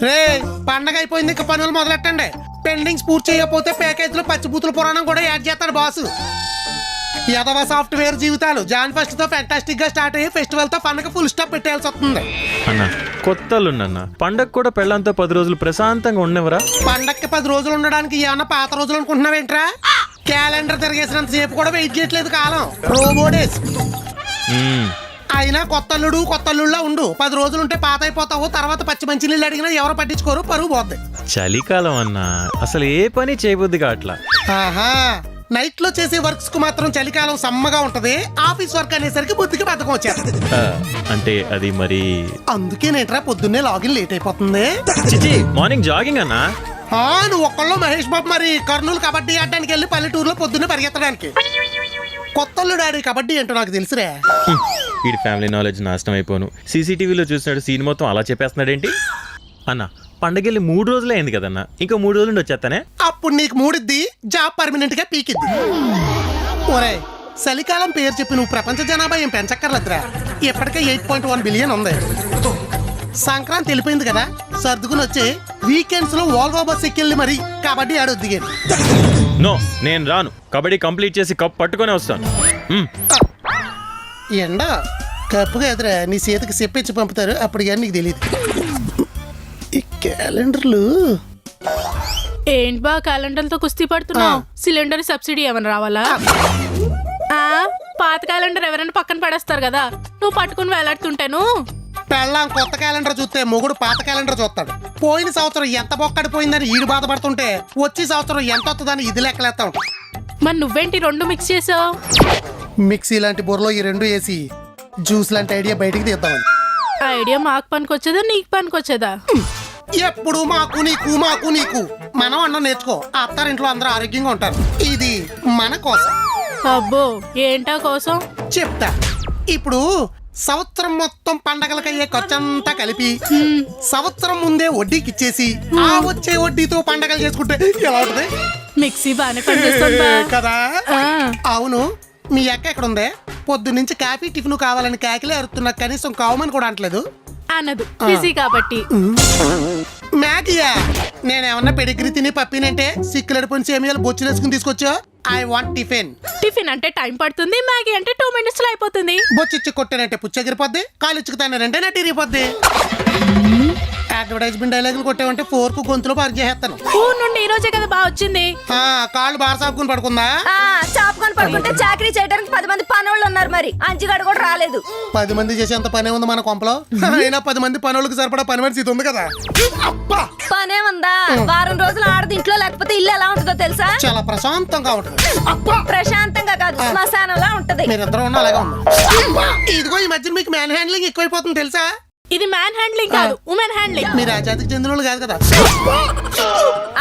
రే పండగ అయిపోయింది, ఇక పనులు మొదలెట్టండి. పెండింగ్స్ పూర్తి చేయకపోతే ప్యాకేజీలో పచ్చిబూతుల పురాణం కూడా యాడ్ చేస్తాడు బాసు. యదవ సాఫ్ట్వేర్ జీవితాలు జాన్ ఫస్ట్ తో ఫ్యాంటాస్టిక్ గా స్టార్ట్ అయ్యి ఫెస్టివల్ తో పండగ ఫుల్ స్టాప్ పెట్టేయాల్సి వస్తుంది. అన్న కొత్తలున్న పండగ కూడా పెళ్ళంతా 10 రోజులు ప్రశాంతంగా ఉండేవరా? పండగకి 10 రోజులు ఉండడానికి ఏమన్నా పాత రోజులు అనుకుంటున్నావేంట్రా? క్యాలెండర్ తిరిగేసినంత సేపు కూడా వెయిట్ చేయట్లేదు కాలం, రోబోడేస్. అయినా కొత్తల్లుడులా ఉండు. 10 రోజులు ఉంటే పాత అయిపోతావు. తర్వాత పచ్చి మంచి నీళ్ళు అడిగినా ఎవరు పట్టించుకోరు, పరువు పోద్ది. చలికాలం అన్నా అసలు ఏ పని చేయబుద్దిగా అట్లా. ఆహా, నైట్ లో చేసే వర్క్స్ కు మాత్రం చలికాలం సమ్మగా ఉంటది. ఆఫీస్ వర్క్ అనేసరికి బుద్ధికి బద్ధకం వచ్చేది. అంటే అది మరి అందుకేనేట్రా పొద్దున్నే లాగిన్ లేట్ అయిపోతుంది. చిచి మార్నింగ్ జాగింగ్ అన్నా. నువ్వు ఒక్కళ్ళు మహేష్ బాబు మరి కర్నూలు కబడ్డీ ఆడడానికి వెళ్ళి పల్లెటూరులో పొద్దున్నే పరిగెత్తడానికి. కొత్తళ్ళు డాడీ కబడ్డీ ఏంటో నాకు తెలుసురే. వీడి ఫ్యామిలీ నాలెడ్జ్ నాశనం అయిపోను. సీసీటీవీలో చూసినాడు సీన్ మొత్తం అలా చెప్పేస్తున్నాడు ఏంటి అన్న? పండగెళ్ళి 3 రోజులే అయింది కదన్నా, ఇంకా 3 రోజులు నుండి వచ్చేస్తానే. అప్పుడు నీకు మూడిద్ది, జాబ్ పర్మనెంట్ గా పీకిద్ది. ఒరే చలికాలం పేరు చెప్పి నువ్వు ప్రపంచ జనాభా ఏం పెంచక్కర్లేదురా. ఇప్పటికే 8.1 బిలియన్ ఉంది. సంక్రాంతి వెళ్ళిపోయింది కదా, సర్దుకుని వచ్చి వీకెండ్స్ లో వాల్వో బస్ ఎక్కెళ్ళి మరి కబడ్డీ ఆడొద్దు. నో, నేను రాను. కబడ్డీ కంప్లీట్ చేసి కప్ పట్టుకొని వస్తాను. ఎండ కప్పుగా ఎదురా నీ చేతికి చెప్పిచ్చి పంపుతారు, అప్పుడు కానీ నీకు తెలియదు. ఈ క్యాలెండర్లు ఏంటి బా క్యాలెండర్లతో కుస్తీ పడుతున్నావు? సిలిండర్ సబ్సిడీ ఏమైనా రావాలా? పాత క్యాలెండర్ ఎవరైనా పక్కన పడేస్తారు కదా, నువ్వు పట్టుకుని వేలాడుతుంటాను. పెళ్ళాం కొత్త క్యాలెండర్ చూస్తే మొగుడు పాత క్యాలెండర్ చూస్తాడు. పోయిన సంవత్సరం ఎంత బొక్కడిపోయిందని ఈడు బాధపడుతుంటే వచ్చే సంవత్సరం ఎంత వస్తుందని ఇది లెక్కలేస్తా ఉంటాడు. మరి నువ్వేంటి 2 మిక్స్ చేసావు? మిక్సీ లాంటి బుర్రలో ఈ 2 వేసి జ్యూస్ లాంటి ఐడియా బయటికి తీద్దామని. ఐడియా మాకు పనికొచ్చేదా నీకు పనికొచ్చేదా? ఎప్పుడు మాకు నీకు మనం అన్నం నేర్చుకో. అత్తారింట్లో అందరూ ఆరోగ్యంగా ఉంటారు. ఇది మన కోసం. అబ్బో ఏంటా కోసం? చెప్తా. ఇప్పుడు సంవత్సరం మొత్తం పండగలకయ్యే ఖర్చంతా కలిపి సంవత్సరం ముందే వడ్డీకి ఇచ్చేసి ఆ వచ్చే వడ్డీతో పండగలు చేసుకుంటే ఎలా ఉంటుంది? మిక్సీ బాగానే పనిచేస్తుందా కదా? అవును. మీ అక్క ఎక్కడ ఉందే? పొద్దు నుంచి కాఫీ టిఫిన్ కావాలని కాకిలే అరుతున్నా, కనీసం కావమని కూడా అంటలేదు. అనదు, బిజీ కాబట్టి. మ్యాగీయా? నేనేమన్నా పెడిగ్రీ తిని పప్పినంటే సిక్కులడిపోయిన సేమియాలు బొచ్చులేసుకుని తీసుకొచ్చా. I want tiffin. టిఫిన్ అంటే టైం పడుతుంది, మ్యాగీ అంటే 2 minutes లో అయిపోతుంది. బొచ్చిచ్చి కొట్టానంటే పుచ్చగిరిపోద్ది, కాలిచ్చుకు తానంటే నటి ఇరిగిపోద్ది. అడ్వర్టైజ్మెంట్ డైలాగులు కొట్టావంటే 4 గొంతులో పార్క్ చేసేస్తాను. ఊరు నుండి ఈ రోజే కదా బాగా వచ్చింది. కాళ్ళు బాగా చాపుకుని పడుకుందా? చాపుకొని పడుకుంటే చాకరీ చేయడానికి 10 మంది పనోళ్ళు ఉన్నారు, మరి అంచుగాడు కూడా రాలేదు. 10 మంది చేసేంత పనే ఉంది మన కొంపలో. అయినా 10 మంది పనులకు సరిపడా పని మనిషి ఉంది కదా. పనే ఉందా? వారం రోజులు ఆడది ఇంట్లో లేకపోతే ఇల్లు ఎలా ఉంటుందో తెలుసా? చాలా ప్రశాంతంగా ఉంటుంది. ప్రశాంతంగా కాదు, శ్మశానంలా ఉంటది. మీరిద్దరు ఉన్న అలాగే ఉంది. ఇదిగో ఈ మధ్య మీకు మ్యాన్ హ్యాండ్లింగ్ ఎక్కువైపోతుంది తెలుసా? ఇది మ్యాన్ హ్యాండ్లింగ్ కాదు, ఉమెన్ హ్యాండ్లింగ్. మీరు ఆ జాతికి చెందిన వాళ్ళు కాదు కదా.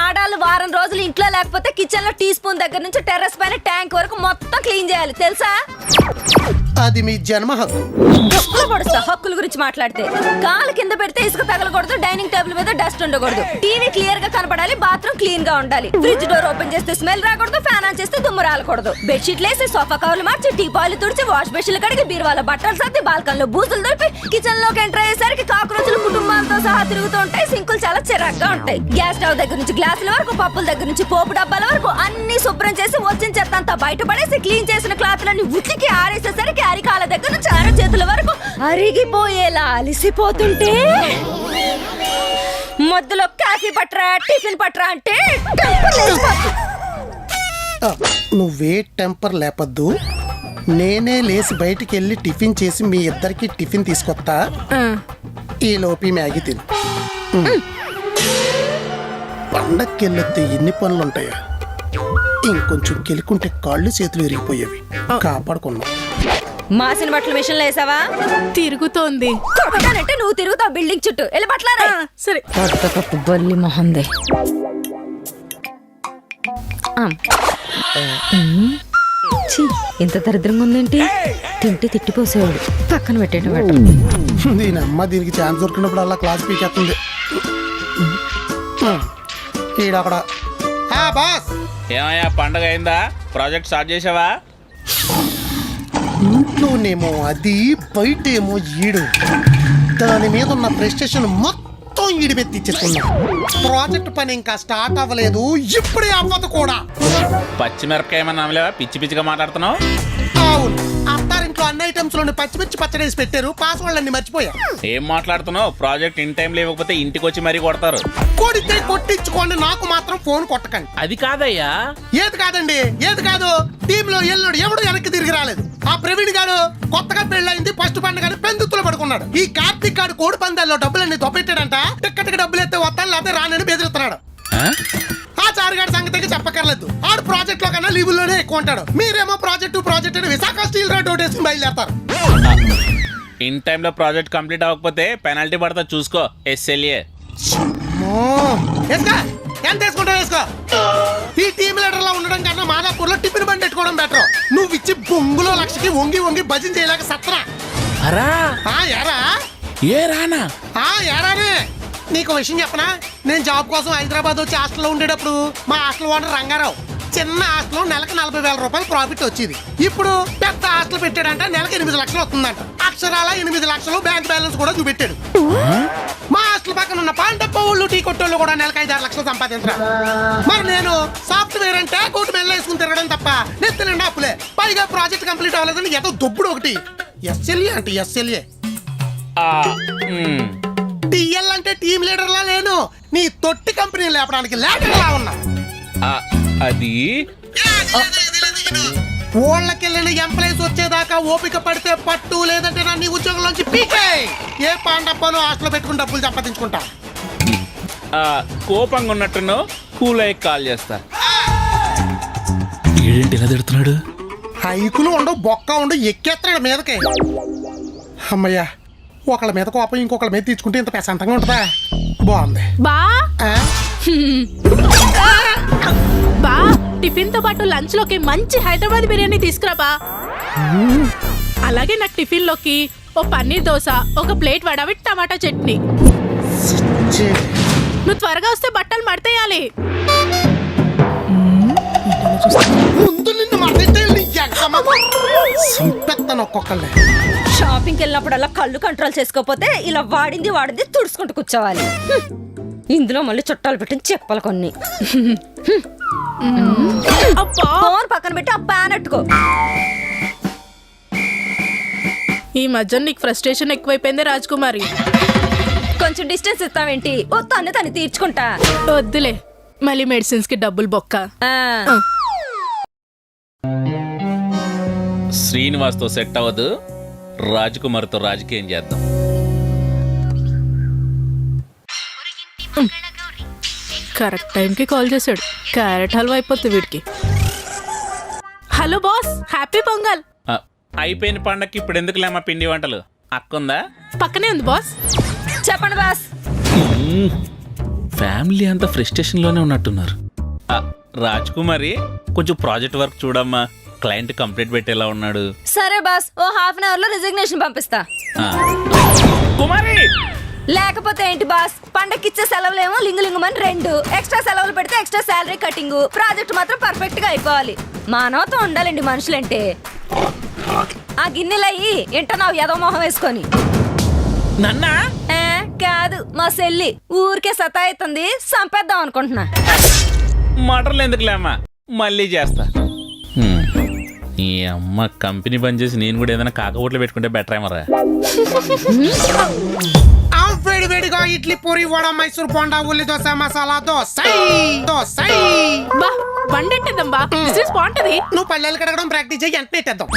ఆడాళ్ళు వారం రోజులు ఇంట్లో లేకపోతే కిచెన్ లో టీ స్పూన్ దగ్గర నుంచి టెర్రస్ పైన ట్యాంక్ వరకు మొత్తం క్లీన్ చేయాలి తెలుసా? అది మీ జన్మ హక్కు. పడుస్తా హక్కుల గురించి మాట్లాడితే. కాలు కింద పెడితే ఇసుక తగలకూడదు, డైనింగ్ టేబుల్ మీద డస్ట్ ఉండకూడదు, టీవీ క్లియర్ గా కనపడాలి, బాత్రూమ్ క్లీన్ గా ఉండాలి, ఫ్రిడ్జ్ డోర్ ఓపెన్ చేస్తే స్మెల్ రాకూడదు, ఫ్యాన్ ఆన్ చేస్తే దుమ్ము రాలకూడదు, బెడ్షీట్లు వేసి సోఫా కవర్లు మార్చి టీపాయిలు తుడిచి వాష్ బెషన్లు కడిగి బీరువాల బట్టలు సర్ది బాల్కన్లో బూజులు దొరికి కిచెన్ లోకి ఎంటర్ అయ్యేసరికి కాక్రోచులు కుటుంబాలతో సహా తిరుగుతూ ఉంటాయి. సింకులు చాలా చిరాగ్గా ఉంటాయి. గ్యాస్ స్టవ్ దగ్గర నుంచి గ్లాసుల వరకు, పప్పుల దగ్గర నుంచి పోపు డబ్బాల వరకు అన్ని శుభ్రం చేసి వచ్చిన చెత్త అంతా బయటపడేసి క్లీన్ చేసిన క్లాత్లన్నీ ఉతికి ఆరేసేసరికి అరికాల దగ్గర నుంచి చేతుల వరకు అరిగిపోయేలా అలిసిపోతుంటే మధ్యలో కాఫీ పట్రా టిఫిన్ పట్రా అంటే నువ్వే టెంపర్ లేపద్దు. నేనే లేచి బయటికి వెళ్ళి టిఫిన్ చేసి మీ ఇద్దరికి టిఫిన్ తీసుకొస్తా. ఈ లోపి మ్యాగీ తిను. పండక్కి వెళ్ళొస్తే ఎన్ని పనులు ఉంటాయా? ఇంకొంచెం కెలుకుంటే కాళ్ళు చేతులు విరిగిపోయేవి. కాపాడుకున్నావు. మాసిన బట్టల మిషన్ లో వేసావా? తిరుగుతోంది. అంటే నువ్వు తిరుగుతావు బిల్డింగ్ చుట్టూ. వెళ్ళి బట్టలారా. సరే. బొల్లి మొహందే. ఇంత దరిద్రంగా ఉందేంటి? తింటే తిట్టిపోసేవాడు, పక్కన పెట్టేటవాడు. దీని అమ్మ దీనికి ఛాన్స్ దొరికినప్పుడు అలా క్లాస్ పీకేస్తుంది. ఈడక్కడ బాస్ ఏమయ్యా పండగ అయిందా? ప్రాజెక్ట్ స్టార్ట్ చేసావా? ఇంట్లోనేమో అది, బయటేమో ఈడు. దాని మీద ఉన్న ప్రెస్టేషన్ మొత్తం మొత్తం ఈడిపెత్తి ఇచ్చేసుకున్నా. ప్రాజెక్ట్ పని ఇంకా స్టార్ట్ అవ్వలేదు, ఇప్పుడే అవ్వదు కూడా. పచ్చిమిరపకాయ ఏమన్నా నమ్మలేవా? పిచ్చి పిచ్చిగా మాట్లాడుతున్నావు. అవును, అత్తారింట్లో అన్ని ఐటమ్స్ లోని పచ్చిమిర్చి పచ్చడేసి పెట్టారు, పాస్వర్డ్ అన్ని మర్చిపోయా. ఏం మాట్లాడుతున్నావు? ప్రాజెక్ట్ ఇన్ టైం లేకపోతే ఇంటికి వచ్చి మరీ కొడతారు. కొడితే కొట్టించుకోండి, నాకు మాత్రం ఫోన్ కొట్టకండి. అది కాదయ్యా. ఏది కాదండి, ఏది కాదు? టీమ్ లో ఎల్లుడు ఎవడు వెనక్కి తిరిగి రాలేదు. ఆ ప్రవీణ్ గాడు కొత్తగా పెళ్ళయింది, ఫస్ట్ పండుగని పెందుతులు పడుకున్నాడు. ఈ కార్తీక్ గాడు కోడి పందాల్లో డబ్బులన్నీ దొబ్బెట్టాడంట. టిక్కటికి డబ్బులు ఎత్తే వస్తాను లేకపోతే రానని బెదిరిస్తున్నాడు. ఆ చారుగాడి సంగతికి చెప్పక్కర్లేదు, ఆడు ప్రాజెక్ట్ లో కన్నా లీవుల్లోనే ఎక్కువ ఉంటాడు. మీరేమో ప్రాజెక్ట్ అని విశాఖ స్టీల్ రోడ్ వేసుకుని బయలుదేరతారు. ఇన్ టైంలో ప్రాజెక్ట్ కంప్లీట్ అవ్వకపోతే పెనాల్టీ పడతా చూసుకో. ఎస్ఎల్ఏ ఎంత వేసుకుంటావు వేసుకో. ఈ టీమ్ లీడర్ లా ఉండడం కన్నా మాదాపూర్ లో టిఫిన్ బండి పెట్టుకోవడం బెటర్. నువ్వు ఇచ్చి బొంగులో లక్షకి వంగి వంగి భజన చేయలేక సత్రా. యారా ఏ రానా? యారానే నీకు విషయం చెప్పనా? నేను జాబ్ కోసం హైదరాబాద్ వచ్చి హాస్టల్లో ఉండేటప్పుడు మా హాస్టల్ ఓనర్ రంగారావు చిన్న హాస్టల్ నెలకు 40,000 రూపాయలు ప్రాఫిట్ వచ్చేది. ఇప్పుడు పెద్ద హాస్టల్ పెట్టాడంట, నెలకు 8 లక్షలు వస్తుందంట. అక్షరాల 8 లక్షలు బ్యాంక్ బ్యాలెన్స్ కూడా చూపెట్టాడు. మా హాస్టల్ పక్కన ఉన్న పాండప్ప ఊళ్ళు టీ కొట్టోళ్ళు కూడా నెలకు 5-6 లక్షలు సంపాదించరా. మరి నేను సాఫ్ట్వేర్ అంటే కోటి మెల్ల వేసుకుని తిరగడం తప్ప నెత్తి నిండా అప్పులే. పైగా ప్రాజెక్ట్ కంప్లీట్ అవ్వలేదని ఏదో దొబ్బుడు ఒకటి. ఎస్ఎల్ఏ అంటే ఎస్ఎల్ఏ. టీఎల్ అంటే టీమ్ లీడర్ లా లేను, నీ తొట్టి కంపెనీ లేపడానికి లీడర్ లా ఉన్నా. అది ఊళ్ళకెళ్ళిన ఎంప్లాయీస్ వచ్చేదాకా ఓపిక పడితే పట్టు, లేదంటే నా నీ ఉద్యోగంలోంచి పీకే. ఏ పాండప్పను హాస్టల్ పెట్టుకుని డబ్బులు సంపాదించుకుంటా. కోపంగా ఉన్నట్టును కూల్ అయ్యి కాల్ చేస్తా. ఏంటి ఇలా తిడుతున్నాడు? హైకులు ఉండవు, బొక్క ఉండు, ఎక్కేస్తున్నాడు మీదకి. అమ్మయ్యా, ఒకళ్ళ మీద కోపం ఇంకొకళ్ళ మీద తీర్చుకుంటే ఇంత ప్రశాంతంగా ఉంటుందా? బాగుంది. బా ఆ? బా టిఫిన్ తో పాటు లంచ్ లోకి మంచి హైదరాబాద్ బిర్యానీ తీసుకురాబా. అలాగే నాకు టిఫిన్ లోకి ఓ పన్నీర్ దోశ, ఒక ప్లేట్ వడ విత్ టమాటా చట్నీ. నువ్వు త్వరగా వస్తే బట్టలు మడతేయాలి. ముందు నిన్ను సంపెత్తాను ఒక్కొక్కళ్ళే. షాపింగ్కి వెళ్ళినప్పుడల్లా కళ్ళు కంట్రోల్ చేసుకోకపోతే ఇలా వాడింది తుడుచుకుంటూ కూర్చోవాలి. ఇందులో మళ్ళీ చుట్టాలు పెట్టిన చెప్పాలి కొన్ని. ఫోన్ పక్కన పెట్టి ఆ ప్యాన్ అట్టుకో. ఈ మధ్య నీకు ఫ్రస్ట్రేషన్ ఎక్కువైపోయింది రాజ్కుమారి. కొంచెం డిస్టెన్స్ ఇస్తావేంటి? ఓ తన్ని తీర్చుకుంటా. వద్దులే, మళ్ళీ మెడిసిన్స్ కి డబ్బులు బొక్క. శ్రీనివాస్తో సెట్ అవ్వదు, రాజ్కుమార్తో రాజకీయం చేద్దాం. కరెక్ట్ టైంకి కాల్ చేశాడు. క్యారెట్ హల్వా అయిపోతుంది వీడికి. Hello boss, happy pongal. అయిపోయిన పండక్కి ఇప్పుడు ఎందుకు లేమా పిండి వంటలు? అక్కుందా? పక్కనే ఉంది బాస్. చెప్పండి బాస్. ఫ్యామిలీ అంతా ఫ్రస్ట్రేషన్ లోనే ఉన్నట్టున్నారు. రాజ్కుమారి, కొంచెం ప్రాజెక్ట్ వర్క్ చూడమ్మా. క్లయింట్ కంప్లీట్ పెట్టేలా ఉన్నాడు. సరే బాస్, ఓ ½ అవర్ లో రిజిగ్నేషన్ పంపిస్తా. కుమారి, లేకపోతే ఏంటి బాస్, పండక్కిచ్చే సెలవులేమో లింగులింగమని 2 ఎక్స్ట్రా సెలవులు పెడితే ఎక్స్ట్రా శాలరీ కటింగ్. ప్రాజెక్ట్ మాత్రం పర్ఫెక్ట్ గా అయిపోవాలి. మానవతో ఉండాలండి మనుషులంటే. ఆ గిన్నెలయ్యి ఎంటన్నావు ఏదో మొహం వేసుకొని. నన్నా కాదు, మా సెల్లి ఊరికే సతాయిస్తుంది, సంపేద్దాం అనుకుంటున్నా. మటర్లు ఎందుకులేమ్మా, మళ్ళీ చేస్తా. ఈ అమ్మ కంపెనీ బంద్ చేసి నేను కూడా ఏదైనా కాకపోట్లు పెట్టుకుంటే బెటర్ ఏమరా. వేడి వేడిగా ఇడ్లీ, పూరి, వడ, మైసూర్ బోండా, ఉల్లి దోశ, మసాలా దోశ. బా వండేద్దాం బా, బిజినెస్ బాగుంటది. నువ్వు పల్లెలు కడగడం ప్రాక్టీస్ చేయి, ఎంత పెట్టేద్దాం.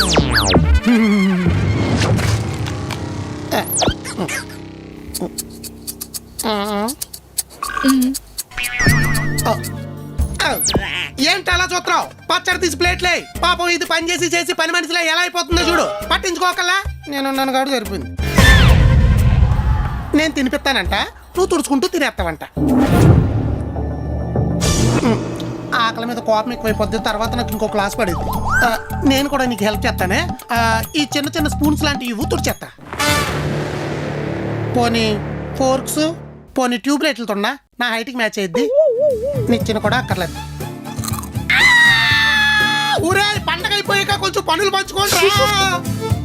ఏంటి అలా చూస్తున్నావు? పచ్చడి తీసి ప్లేట్లే. పాపం ఇది పని చేసి పని మనిషిలా ఎలా అయిపోతుందో చూడు. పట్టించుకోకల్లా నేను నన్ను కాడు సరిపోయింది. నేను తినిపిస్తానంట, నువ్వు తుడుచుకుంటూ తినేస్తావంట. ఆకలి మీద కోపం ఎక్కువైపోద్ది, తర్వాత నాకు ఇంకో క్లాస్ పడేది. నేను కూడా నీకు హెల్ప్ చేస్తానే. ఈ చిన్న చిన్న స్పూన్స్ లాంటివి ఇవ్వు, తుడిచేస్తా. పోనీ ఫోర్క్స్, పోనీ ట్యూబ్ లైట్లతో నా హైట్కి మ్యాచ్ అయ్యిద్ది. నిచ్చిన కూడా అక్కర్లేదు. ఊరే పండగ అయిపోయాక కొంచెం పనులు పంచుకోండి.